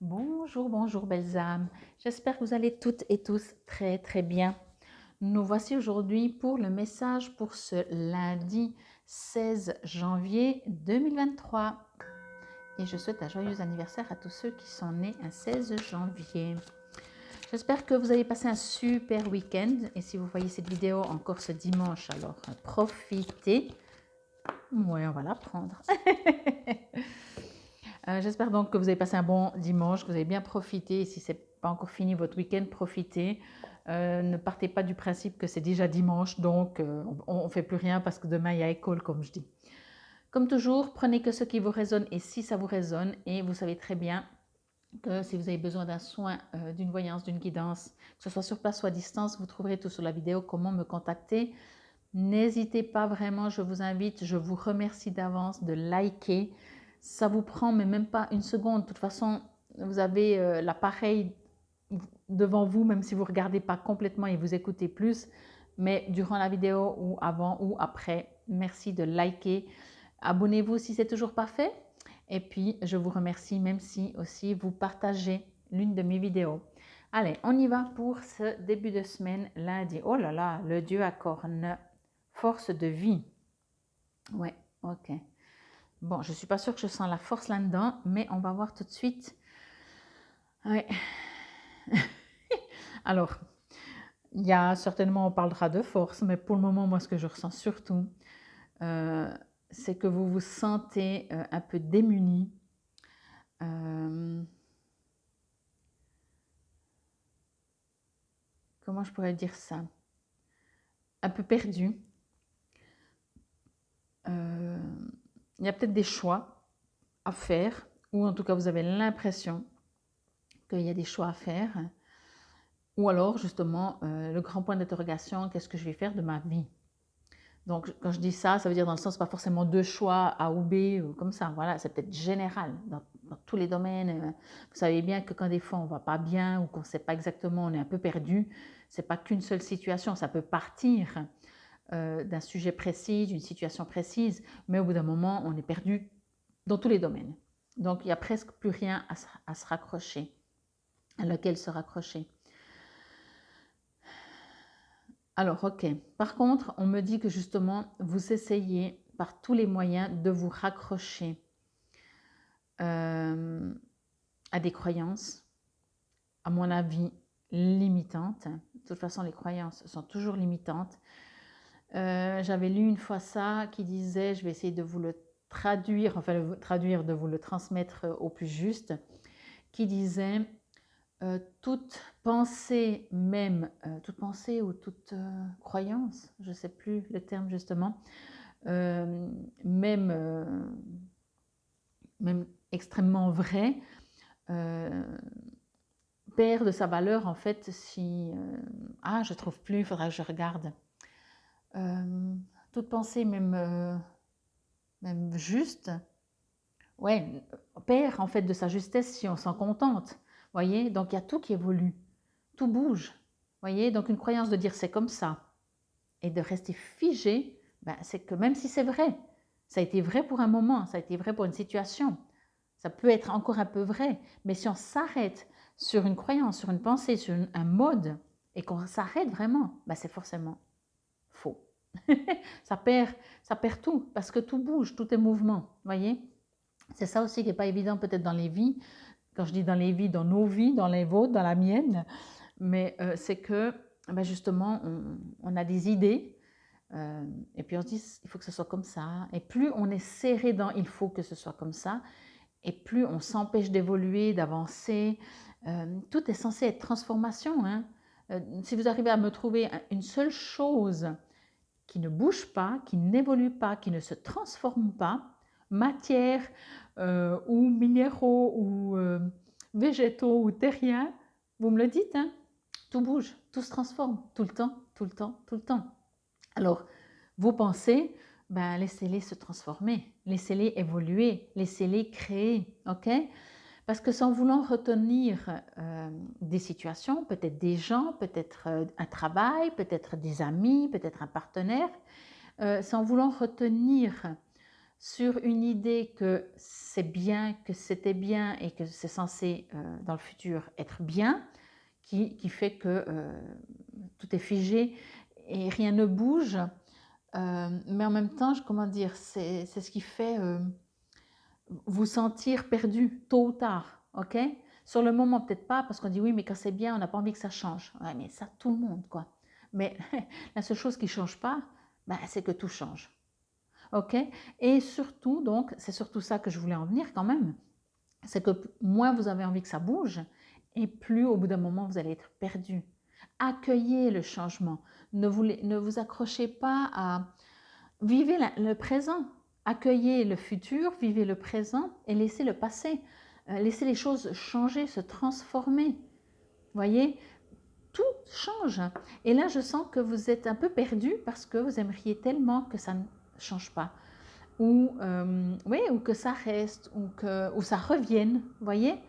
Bonjour, bonjour belles âmes. J'espère que vous allez toutes et tous très très bien. Nous voici aujourd'hui pour le message pour ce lundi 16 janvier 2023. Et je souhaite un joyeux anniversaire à tous ceux qui sont nés un 16 janvier. J'espère que vous avez passé un super week-end. Et si vous voyez cette vidéo encore ce dimanche, alors profitez. Oui, on va la prendre. J'espère donc que vous avez passé un bon dimanche, que vous avez bien profité. Si ce n'est pas encore fini votre week-end, profitez. Ne partez pas du principe que c'est déjà dimanche, donc on ne fait plus rien parce que demain il y a école, comme je dis. Comme toujours, prenez que ce qui vous résonne et si ça vous résonne. Et vous savez très bien que si vous avez besoin d'un soin, d'une voyance, d'une guidance, que ce soit sur place ou à distance, vous trouverez tout sur la vidéo comment me contacter. N'hésitez pas vraiment, je vous invite, je vous remercie d'avance de liker. Ça vous prend mais même pas une seconde. De toute façon, vous avez l'appareil devant vous, même si vous ne regardez pas complètement et vous écoutez plus. Mais durant la vidéo ou avant ou après, merci de liker. Abonnez-vous si ce n'est toujours pas fait. Et puis, je vous remercie même si aussi vous partagez l'une de mes vidéos. Allez, on y va pour ce début de semaine lundi. Oh là là, le dieu à cornes. Force de vie. Ouais, ok. Bon, je ne suis pas sûre que je sens la force là-dedans, mais on va voir tout de suite. Ouais. Alors, il y a certainement, on parlera de force, mais pour le moment, moi, ce que je ressens surtout, c'est que vous vous sentez un peu démuni. Comment je pourrais dire ça? Un peu perdu. Il y a peut-être des choix à faire, ou en tout cas, vous avez l'impression qu'il y a des choix à faire. Ou alors, justement, le grand point d'interrogation, qu'est-ce que je vais faire de ma vie? Donc, quand je dis ça, ça veut dire dans le sens, pas forcément deux choix A ou B, ou comme ça, voilà, c'est peut-être général, dans tous les domaines. Vous savez bien que quand des fois on ne va pas bien, ou qu'on ne sait pas exactement, on est un peu perdu, ce n'est pas qu'une seule situation, ça peut partir d'un sujet précis, d'une situation précise, mais au bout d'un moment, on est perdu dans tous les domaines. Donc, il n'y a presque plus rien à se raccrocher, à lequel se raccrocher. Alors, ok. Par contre, on me dit que justement, vous essayez par tous les moyens de vous raccrocher à des croyances, à mon avis, limitantes. De toute façon, les croyances sont toujours limitantes. J'avais lu une fois ça qui disait, je vais essayer de vous le traduire, enfin de vous le transmettre au plus juste, qui disait toute pensée même, toute pensée ou toute croyance, je ne sais plus le terme justement, même, même extrêmement vrai, perd de sa valeur en fait si... ah, je ne trouve plus, il faudra que je regarde. Toute pensée même, même juste, ouais, perd en fait de sa justesse si on s'en contente. Voyez, donc il y a tout qui évolue, tout bouge. Voyez, donc une croyance de dire c'est comme ça et de rester figé, ben, c'est que même si c'est vrai, ça a été vrai pour un moment, ça a été vrai pour une situation, ça peut être encore un peu vrai, mais si on s'arrête sur une croyance, sur une pensée, sur un mode, et qu'on s'arrête vraiment, ben c'est forcément faux. ça perd tout, parce que tout bouge, tout est mouvement, voyez. C'est ça aussi qui n'est pas évident peut-être dans les vies, quand je dis dans les vies, dans nos vies, dans les vôtres, dans la mienne, mais c'est que ben justement, on a des idées, et puis on se dit, il faut que ce soit comme ça, et plus on est serré dans il faut que ce soit comme ça, et plus on s'empêche d'évoluer, d'avancer. Tout est censé être transformation. Hein. Si vous arrivez à me trouver une seule chose qui ne bouge pas, qui n'évolue pas, qui ne se transforme pas, matière ou minéraux ou végétaux ou terriens, vous me le dites, hein, tout bouge, tout se transforme, tout le temps, tout le temps, tout le temps. Alors, vos pensées, ben, laissez-les se transformer, laissez-les évoluer, laissez-les créer, ok? Parce que sans vouloir retenir des situations, peut-être des gens, peut-être un travail, peut-être des amis, peut-être un partenaire, sans vouloir retenir sur une idée que c'est bien, que c'était bien et que c'est censé dans le futur être bien, qui fait que tout est figé et rien ne bouge. Mais en même temps, comment dire, c'est ce qui fait vous sentir perdu tôt ou tard, ok? Sur le moment, peut-être pas, parce qu'on dit oui, mais quand c'est bien, on n'a pas envie que ça change. Ouais, mais ça, tout le monde, quoi. Mais la seule chose qui ne change pas, ben, c'est que tout change. Ok? Et surtout, donc, c'est surtout ça que je voulais en venir quand même, c'est que moins vous avez envie que ça bouge, et plus au bout d'un moment, vous allez être perdu. Accueillez le changement. Ne vous accrochez pas à... Vivez le présent. Accueillez le futur, vivez le présent et laissez le passé. Laissez les choses changer, se transformer. Voyez, tout change. Et là, je sens que vous êtes un peu perdu parce que vous aimeriez tellement que ça ne change pas. Oui, ou que ça reste, ou ça revienne. Voyez,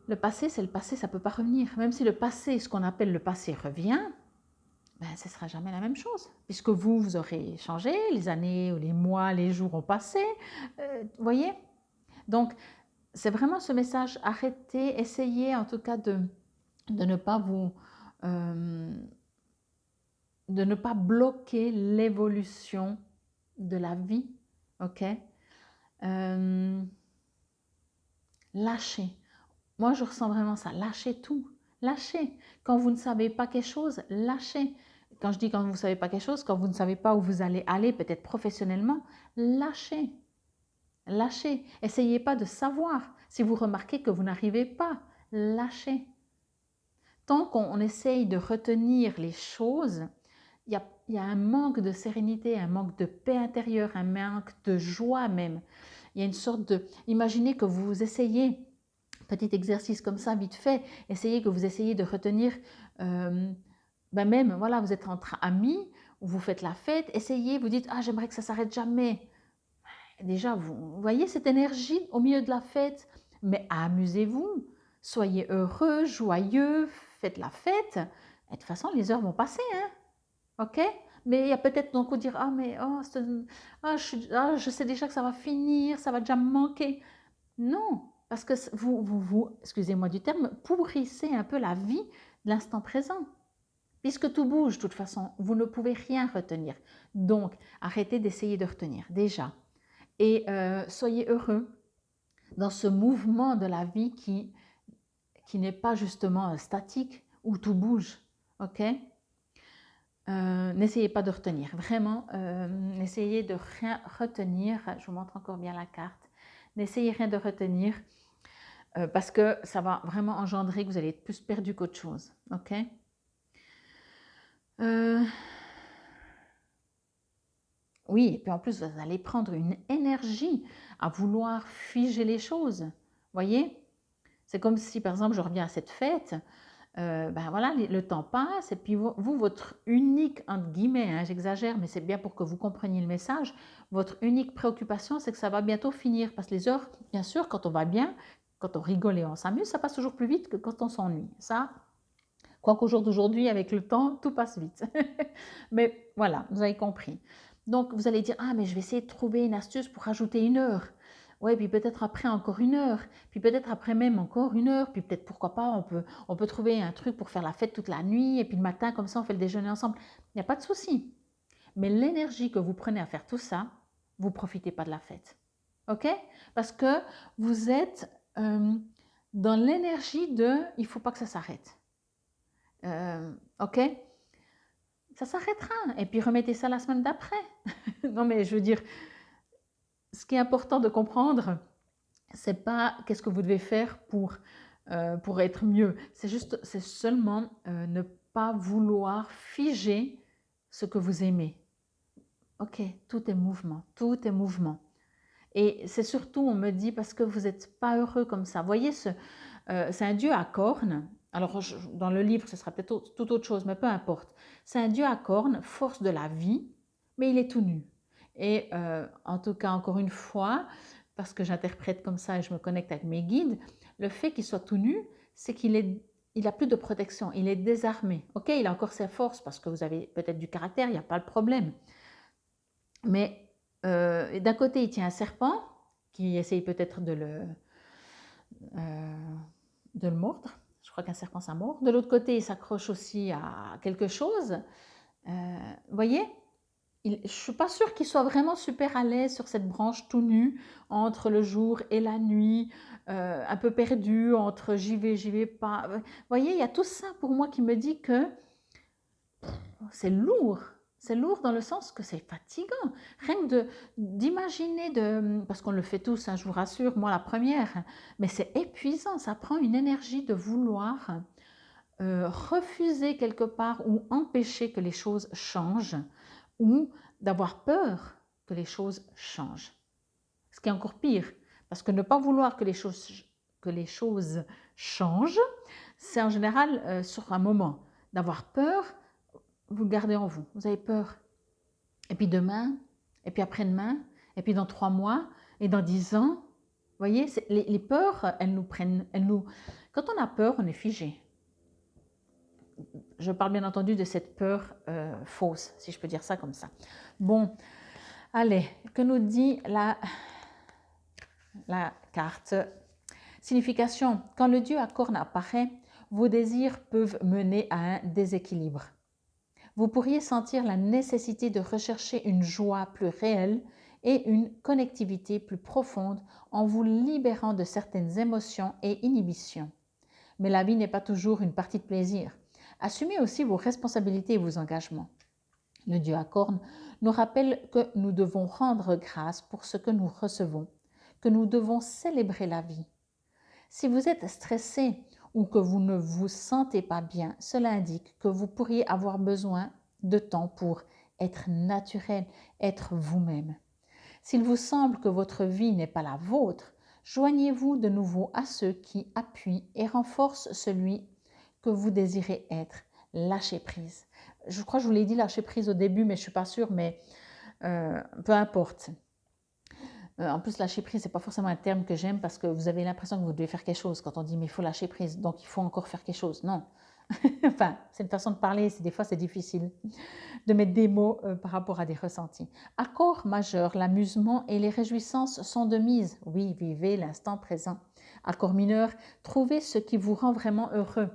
le passé, c'est le passé, ça ne peut pas revenir. Même si le passé, ce qu'on appelle le passé, revient, ben, ce ne sera jamais la même chose. Puisque vous aurez changé, les années, les mois, les jours ont passé. Voyez. Donc, c'est vraiment ce message. Arrêtez, essayez en tout cas de ne pas vous... de ne pas bloquer l'évolution de la vie. Ok. Lâchez. Moi, je ressens vraiment ça. Lâchez tout. Lâchez. Quand vous ne savez pas quelque chose, lâchez. Quand je dis quand vous ne savez pas quelque chose, quand vous ne savez pas où vous allez aller, peut-être professionnellement, lâchez. Lâchez. Essayez pas de savoir. Si vous remarquez que vous n'arrivez pas, lâchez. Tant qu'on essaye de retenir les choses, il y a un manque de sérénité, un manque de paix intérieure, un manque de joie même. Il y a une sorte de... Imaginez que vous essayez, petit exercice comme ça, vite fait, essayez que vous essayez de retenir, même, voilà, vous êtes entre amis, vous faites la fête, essayez, vous dites, ah, j'aimerais que ça s'arrête jamais. Déjà, vous voyez cette énergie au milieu de la fête, mais amusez-vous, soyez heureux, joyeux, faites la fête. Et de toute façon, les heures vont passer, hein, ok? Mais il y a peut-être donc vous dire, ah, mais oh, je sais déjà que ça va finir, ça va déjà me manquer. Non, parce que vous excusez-moi du terme, pourrissez un peu la vie de l'instant présent. Puisque tout bouge de toute façon, vous ne pouvez rien retenir. Donc, arrêtez d'essayer de retenir déjà. Et soyez heureux dans ce mouvement de la vie qui n'est pas justement statique, où tout bouge. Ok? N'essayez pas de retenir. Vraiment, n'essayez de rien retenir. Je vous montre encore bien la carte. N'essayez rien de retenir parce que ça va vraiment engendrer que vous allez être plus perdu qu'autre chose. Ok? Oui, et puis en plus, vous allez prendre une énergie à vouloir figer les choses. Voyez? C'est comme si, par exemple, je reviens à cette fête, ben voilà, le temps passe, et puis vous votre unique, entre guillemets, hein, j'exagère, mais c'est bien pour que vous compreniez le message, votre unique préoccupation, c'est que ça va bientôt finir, parce que les heures, bien sûr, quand on va bien, quand on rigole et on s'amuse, ça passe toujours plus vite que quand on s'ennuie. Ça, quoique au jour d'aujourd'hui, avec le temps, tout passe vite. Mais voilà, vous avez compris. Donc, vous allez dire, ah, mais je vais essayer de trouver une astuce pour rajouter une heure. Ouais, puis peut-être après encore une heure, puis peut-être après même encore une heure, puis peut-être pourquoi pas, on peut trouver un truc pour faire la fête toute la nuit, et puis le matin, comme ça, on fait le déjeuner ensemble. Il n'y a pas de souci. Mais l'énergie que vous prenez à faire tout ça, vous ne profitez pas de la fête. OK? Parce que vous êtes dans l'énergie de il ne faut pas que ça s'arrête. OK? Ça s'arrêtera. Et puis remettez ça la semaine d'après. Non, mais je veux dire, ce qui est important de comprendre, c'est pas qu'est-ce que vous devez faire pour être mieux. C'est seulement ne pas vouloir figer ce que vous aimez. Ok, tout est mouvement, tout est mouvement. Et c'est surtout, on me dit, parce que vous n'êtes pas heureux comme ça. Vous voyez, c'est un dieu à cornes. Alors, dans le livre, ce sera peut-être tout autre chose, mais peu importe. C'est un dieu à cornes, force de la vie, mais il est tout nu. Et en tout cas, encore une fois, parce que j'interprète comme ça et je me connecte avec mes guides, le fait qu'il soit tout nu, c'est il n'a plus de protection, il est désarmé. Ok, il a encore ses forces parce que vous avez peut-être du caractère, il n'y a pas de problème. Mais Et d'un côté, il tient un serpent qui essaye peut-être de le mordre. Je crois qu'un serpent, ça mord. De l'autre côté, il s'accroche aussi à quelque chose. Vous voyez, je ne suis pas sûre qu'il soit vraiment super à l'aise sur cette branche tout nu, entre le jour et la nuit, un peu perdu entre j'y vais pas. Vous voyez, il y a tout ça pour moi qui me dit que c'est lourd. C'est lourd dans le sens que c'est fatigant. Rien que d'imaginer, parce qu'on le fait tous, hein, je vous rassure, moi la première, mais c'est épuisant, ça prend une énergie de vouloir refuser quelque part ou empêcher que les choses changent ou d'avoir peur que les choses changent. Ce qui est encore pire, parce que ne pas vouloir que les choses changent, c'est en général sur un moment. D'avoir peur, vous le gardez en vous, vous avez peur. Et puis demain, et puis après-demain, et puis dans 3 mois, et dans 10 ans, vous voyez, les peurs, quand on a peur, on est figé. Je parle bien entendu de cette peur fausse, si je peux dire ça comme ça. Bon, allez, que nous dit la carte? Signification, quand le dieu à cornes apparaît, vos désirs peuvent mener à un déséquilibre. Vous pourriez sentir la nécessité de rechercher une joie plus réelle et une connectivité plus profonde en vous libérant de certaines émotions et inhibitions. Mais la vie n'est pas toujours une partie de plaisir. Assumez aussi vos responsabilités et vos engagements. Le dieu à cornes nous rappelle que nous devons rendre grâce pour ce que nous recevons, que nous devons célébrer la vie. Si vous êtes stressé ou que vous ne vous sentez pas bien, cela indique que vous pourriez avoir besoin de temps pour être naturel, être vous-même. S'il vous semble que votre vie n'est pas la vôtre, joignez-vous de nouveau à ceux qui appuient et renforcent celui que vous désirez être. Lâchez prise. Je crois que je vous l'ai dit lâcher prise au début, mais je ne suis pas sûre, mais peu importe. En plus, lâcher prise, ce n'est pas forcément un terme que j'aime parce que vous avez l'impression que vous devez faire quelque chose quand on dit mais il faut lâcher prise, donc il faut encore faire quelque chose. Non. Enfin, c'est une façon de parler, des fois c'est difficile de mettre des mots par rapport à des ressentis. Accord majeur, l'amusement et les réjouissances sont de mise. Oui, vivez l'instant présent. Accord mineur, trouvez ce qui vous rend vraiment heureux.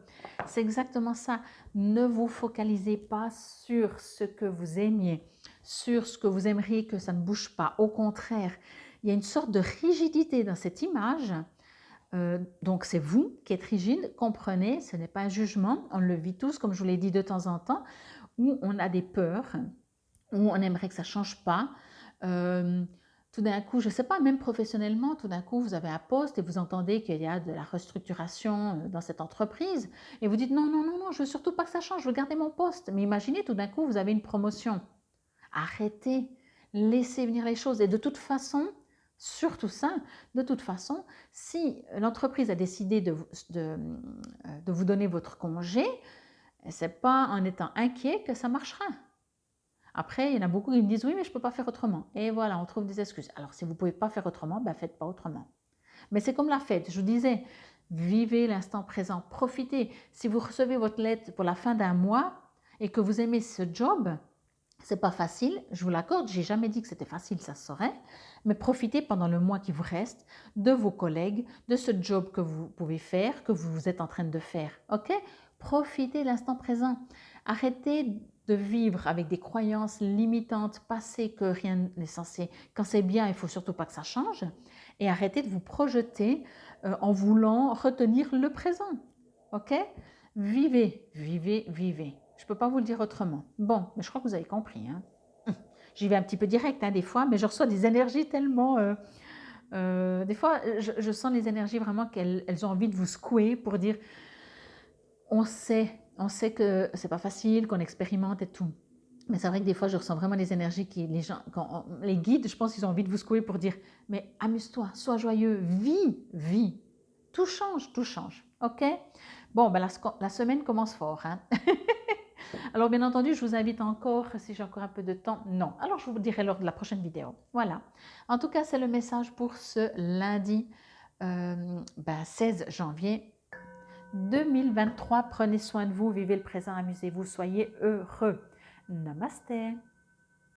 C'est exactement ça. Ne vous focalisez pas sur ce que vous aimiez, sur ce que vous aimeriez que ça ne bouge pas. Au contraire, il y a une sorte de rigidité dans cette image. Donc c'est vous qui êtes rigide, comprenez, ce n'est pas un jugement, on le vit tous, comme je vous l'ai dit de temps en temps, où on a des peurs, où on aimerait que ça ne change pas. Tout d'un coup, je ne sais pas, même professionnellement, tout d'un coup, vous avez un poste et vous entendez qu'il y a de la restructuration dans cette entreprise et vous dites non, non, non, non, je ne veux surtout pas que ça change, je veux garder mon poste. Mais imaginez, tout d'un coup, vous avez une promotion. Arrêtez, laissez venir les choses. Et de toute façon, surtout ça, de toute façon, si l'entreprise a décidé de vous donner votre congé, ce n'est pas en étant inquiet que ça marchera. Après, il y en a beaucoup qui me disent oui, mais je ne peux pas faire autrement. Et voilà, on trouve des excuses. Alors, si vous ne pouvez pas faire autrement, ben, faites pas autrement. Mais c'est comme la fête, je vous disais, vivez l'instant présent, profitez. Si vous recevez votre lettre pour la fin d'un mois et que vous aimez ce job, c'est pas facile, je vous l'accorde, j'ai jamais dit que c'était facile, ça se saurait, mais profitez pendant le mois qui vous reste de vos collègues, de ce job que vous pouvez faire, que vous êtes en train de faire, ok? Profitez de l'instant présent. Arrêtez de vivre avec des croyances limitantes, passées, que rien n'est censé. Quand c'est bien, il ne faut surtout pas que ça change. Et arrêtez de vous projeter en voulant retenir le présent, ok? Vivez, vivez, vivez. Je ne peux pas vous le dire autrement. Bon, mais je crois que vous avez compris. Hein. J'y vais un petit peu direct des fois, mais je reçois des énergies tellement... des fois, je sens les énergies vraiment qu'elles ont envie de vous secouer pour dire on sait que c'est pas facile, qu'on expérimente et tout. Mais c'est vrai que des fois, je ressens vraiment les énergies qui, les gens, les guides, je pense qu'ils ont envie de vous secouer pour dire mais amuse-toi, sois joyeux, vis. Tout change, ok? Bon, ben la semaine commence fort. Hein? Alors, bien entendu, je vous invite encore, si j'ai encore un peu de temps, non. Alors, je vous dirai lors de la prochaine vidéo. Voilà. En tout cas, c'est le message pour ce lundi 16 janvier 2023. Prenez soin de vous, vivez le présent, amusez-vous, soyez heureux. Namasté.